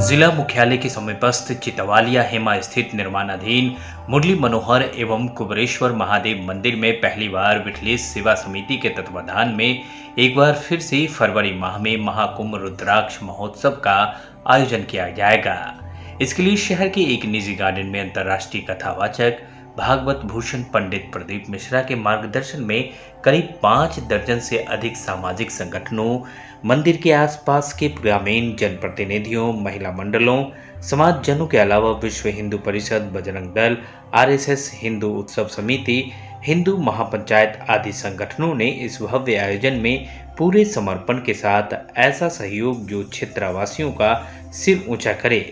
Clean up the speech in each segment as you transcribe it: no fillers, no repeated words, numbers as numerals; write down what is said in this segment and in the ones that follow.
जिला मुख्यालय के समीपस्थ चितवालिया हेमा स्थित निर्माणाधीन मुरली मनोहर एवं कुबरेश्वर महादेव मंदिर में पहली बार विठलेश सेवा समिति के तत्वाधान में एक बार फिर से फरवरी माह में महाकुंभ रुद्राक्ष महोत्सव का आयोजन किया जाएगा। इसके लिए शहर के एक निजी गार्डन में अंतर्राष्ट्रीय कथावाचक भागवत भूषण पंडित प्रदीप मिश्रा के मार्गदर्शन में करीब 5 दर्जन से अधिक सामाजिक संगठनों, मंदिर के आसपास के ग्रामीण जनप्रतिनिधियों, महिला मंडलों, समाजजनों के अलावा विश्व हिंदू परिषद, बजरंग दल, आरएसएस, हिंदू उत्सव समिति, हिंदू महापंचायत आदि संगठनों ने इस भव्य आयोजन में पूरे समर्पण के साथ ऐसा सहयोग जो क्षेत्रवासियों का सिर ऊंचा करे,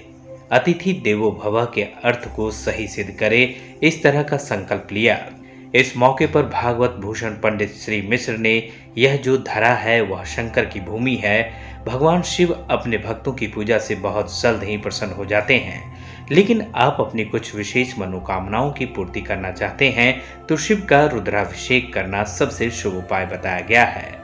अतिथि देवो भव के अर्थ को सही सिद्ध करे, इस तरह का संकल्प लिया। इस मौके पर भागवत भूषण पंडित श्री मिश्र ने यह जो धरा है वह शंकर की भूमि है। भगवान शिव अपने भक्तों की पूजा से बहुत जल्द ही प्रसन्न हो जाते हैं, लेकिन आप अपनी कुछ विशेष मनोकामनाओं की पूर्ति करना चाहते हैं तो शिव का रुद्राभिषेक करना सबसे शुभ उपाय बताया गया है।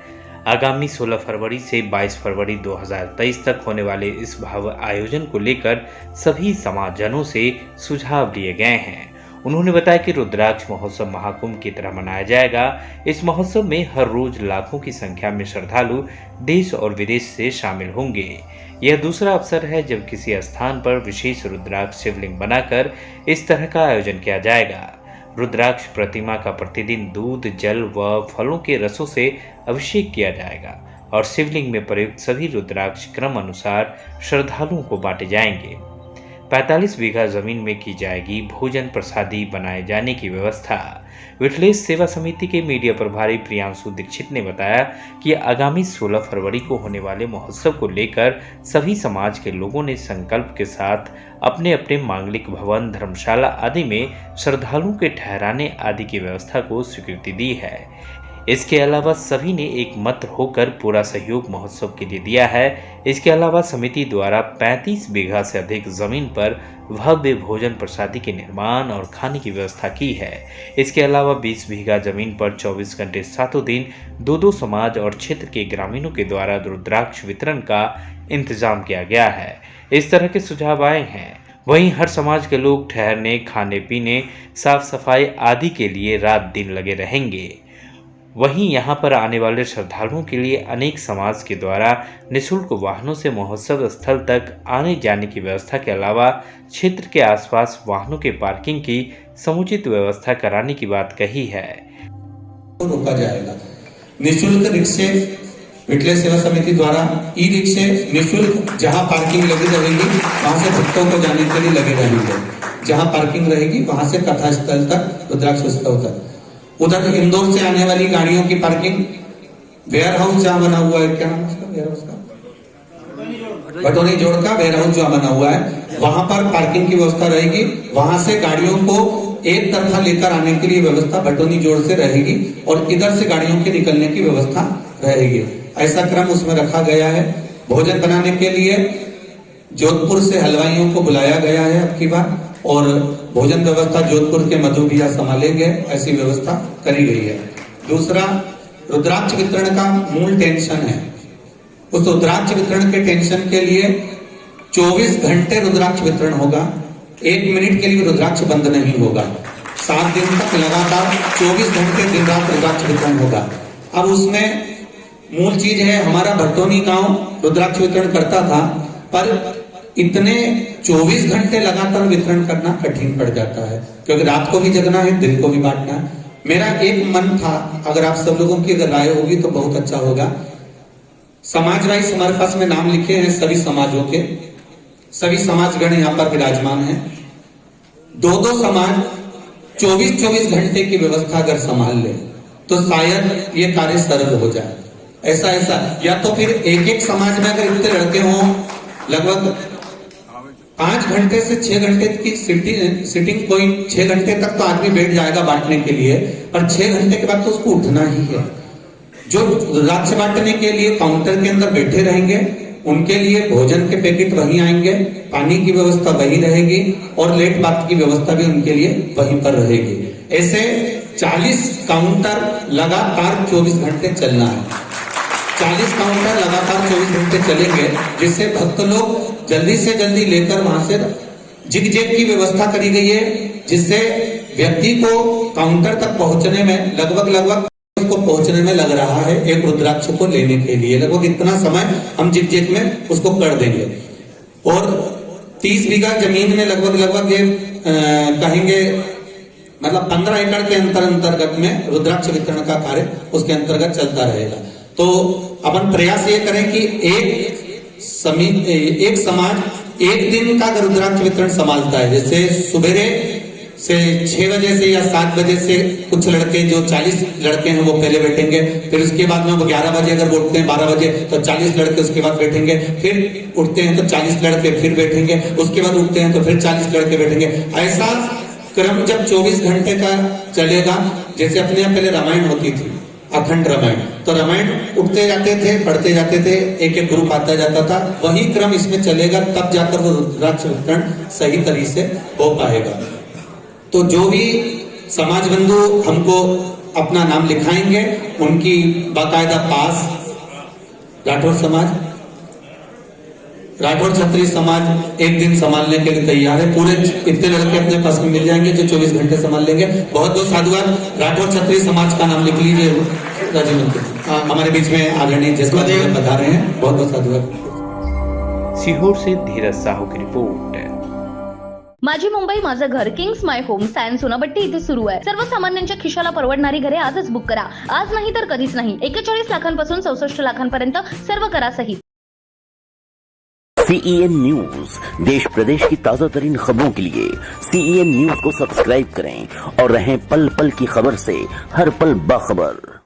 आगामी 16 फरवरी से 22 फरवरी 2023 तक होने वाले इस भव्य आयोजन को लेकर सभी समाजजनों से सुझाव लिए गए हैं। उन्होंने बताया कि रुद्राक्ष महोत्सव महाकुंभ की तरह मनाया जाएगा। इस महोत्सव में हर रोज लाखों की संख्या में श्रद्धालु देश और विदेश से शामिल होंगे। यह दूसरा अवसर है जब किसी स्थान पर विशेष रुद्राक्ष शिवलिंग बनाकर इस तरह का आयोजन किया जाएगा। रुद्राक्ष प्रतिमा का प्रतिदिन दूध, जल व फलों के रसों से अभिषेक किया जाएगा और शिवलिंग में प्रयुक्त सभी रुद्राक्ष क्रम अनुसार श्रद्धालुओं को बांटे जाएंगे। 45 बीघा जमीन में की जाएगी भोजन प्रसादी बनाए जाने की व्यवस्था। विठलेश सेवा समिति के मीडिया प्रभारी प्रियांशु दीक्षित ने बताया कि आगामी 16 फरवरी को होने वाले महोत्सव को लेकर सभी समाज के लोगों ने संकल्प के साथ अपने अपने मांगलिक भवन, धर्मशाला आदि में श्रद्धालुओं के ठहराने आदि की व्यवस्था को स्वीकृति दी है। इसके अलावा सभी ने एक मत होकर पूरा सहयोग महोत्सव के लिए दिया है। इसके अलावा समिति द्वारा 35 बीघा से अधिक जमीन पर भव्य भोजन प्रसादी के निर्माण और खाने की व्यवस्था की है। इसके अलावा 20 बीघा जमीन पर 24 घंटे सातों दिन दो समाज और क्षेत्र के ग्रामीणों के द्वारा रुद्राक्ष वितरण का इंतजाम किया गया है। इस तरह के सुझाव आए हैं। वहीं हर समाज के लोग ठहरने, खाने पीने, साफ सफाई आदि के लिए रात दिन लगे रहेंगे। वहीं यहां पर आने वाले श्रद्धालुओं के लिए अनेक समाज के द्वारा निःशुल्क वाहनों से महोत्सव स्थल तक आने जाने की व्यवस्था के अलावा क्षेत्र के आसपास वाहनों के पार्किंग की समुचित व्यवस्था कराने की बात कही है। रोका जाएगा। निःशुल्क रिक्शे विठलेश सेवा समिति द्वारा ई रिक्शे निःशुल्क जहां पार्किंग लगी रहेगी वहां से भक्तों को जाने के लिए लगे रहेंगे। जहां पार्किंग रहेगी वहां से कथा स्थल तक, रुद्राक्ष उत्सव तक। उधर इंदौर से आने वाली गाड़ियों की पार्किंग, वेयर हाउस जहां बना हुआ है, क्या नाम उसका, वेयर हाउस का बटोनी जोड़ का वेयर हाउस जहां बना हुआ है, वहां पर पार्किंग की व्यवस्था रहेगी। वहां से गाड़ियों को एक तरफा लेकर आने के लिए व्यवस्था बटोनी जोड़ से रहेगी और इधर से गाड़ियों के निकलने की व्यवस्था रहेगी। ऐसा क्रम उसमें रखा गया है। भोजन बनाने के लिए जोधपुर से हलवाइयों को बुलाया गया है अब की बार, और भोजन व्यवस्था जोधपुर के मधु भैया संभालेंगे, ऐसी व्यवस्था करी गई है। दूसरा, रुद्राक्ष वितरण का मूल टेंशन है। उस रुद्राक्ष वितरण के टेंशन के लिए 24 घंटे रुद्राक्ष वितरण होगा। 1 मिनट के लिए रुद्राक्ष बंद नहीं होगा। 7 दिन तक लगातार 24 घंटे दिन रात रुद्राक्ष वितरण होगा। अब उसमें मूल चीज है, हमारा भटोनी गांव रुद्राक्ष वितरण करता था, पर इतने 24 घंटे लगातार वितरण करना कठिन पड़ जाता है, क्योंकि रात को भी जगना है, दिन को भी बांटना है। मेरा एक मन था, अगर आप सब लोगों की अगर राय होगी तो बहुत अच्छा होगा। समाज वाइज हमारे पास में नाम लिखे हैं सभी समाजों के, सभी समाजगण यहाँ पर विराजमान हैं। 2 समाज 24 घंटे की व्यवस्था अगर संभाल ले तो शायद ये कार्य सरल हो जाए। ऐसा या तो फिर एक समाज में अगर इतने लड़के हों, लगभग 5 घंटे से 6 घंटे की सिटिंग कोई 6 घंटे तक तो आदमी बैठ जाएगा बांटने के लिए, पर 6 घंटे के बाद तो उसको उठना ही है। जो रुद्राक्ष बांटने के लिए काउंटर के अंदर बैठे रहेंगे, उनके लिए भोजन के पैकेट वहीं आएंगे, पानी की व्यवस्था वहीं रहेगी और लेट बात की व्यवस्था भी उनके लिए वहीं पर रहेगी। ऐसे 40 काउंटर लगातार 24 घंटे चलना है। 40 काउंटर लगातार 24 घंटे चलेंगे, जिससे भक्त लोग जल्दी से जल्दी लेकर वहां से जिग-जैग की व्यवस्था करी गई है, जिससे व्यक्ति को काउंटर तक पहुंचने में लगभग उसको पहुंचने में लग रहा है एक रुद्राक्ष को लेने के लिए लगभग इतना समय हम जिग-जैग में उसको कर देंगे। और 30 बीघा जमीन में लगभग ये कहेंगे मतलब 15 एकड़ के अंतर्गत में रुद्राक्ष वितरण का कार्य उसके अंतर्गत चलता रहेगा। तो अपन प्रयास ये करें कि एक समाज एक दिन का अगर रुद्राक्ष वितरण संभालता है, जैसे सुबह से 6 बजे से या 7 बजे से कुछ लड़के जो 40 लड़के हैं वो पहले बैठेंगे, फिर उसके बाद में वो 11 बजे अगर उठते हैं 12 बजे तो 40 लड़के उसके बाद बैठेंगे, फिर उठते हैं तो 40 लड़के फिर बैठेंगे, उसके बाद उठते हैं तो फिर 40 लड़के बैठेंगे। ऐसा क्रम जब 24 घंटे का चलेगा, जैसे अपने यहाँ पहले रामायण होती थी, अखंड रामायण, तो रामायण उठते जाते थे, पढ़ते जाते थे, एक एक ग्रुप आता जाता था, वही क्रम इसमें चलेगा, तब जाकर वो रुद्राक्ष वितरण सही तरीके से हो पाएगा। तो जो भी समाज बंधु हमको अपना नाम लिखाएंगे, उनकी बाकायदा पास राठौर समाज, राठौर क्षत्रिय समाज एक दिन संभालने के लिए तैयार है। पूरे इतने लड़के अपने पास में मिल जाएंगे जो 24 घंटे संभाल लेंगे। बहुत बहुत साधुवाद। राठौर क्षत्रिय समाज का नाम लिख लीजिए राज्य मंत्री। हमारे बीच में आदरणीय जसपाल जी बता रहे हैं, बहुत बहुत साधुवाद। सीहोर से धीरज साहू की रिपोर्ट। माझी मुंबई माझं घर Kings my home stand Sonapatti इथे सुरू आहे। सर्वसामान्यांच्या खिशाला परवडणारी घरे आजच बुक करा, आज नाही तर कधीच नाही। 41 लाखांपासून 64 लाखांपर्यंत सर्व करासहित। CEN न्यूज देश प्रदेश की ताजा तरीन खबरों के लिए CEN न्यूज को सब्सक्राइब करें और रहें पल पल की खबर से हर पल बाखबर।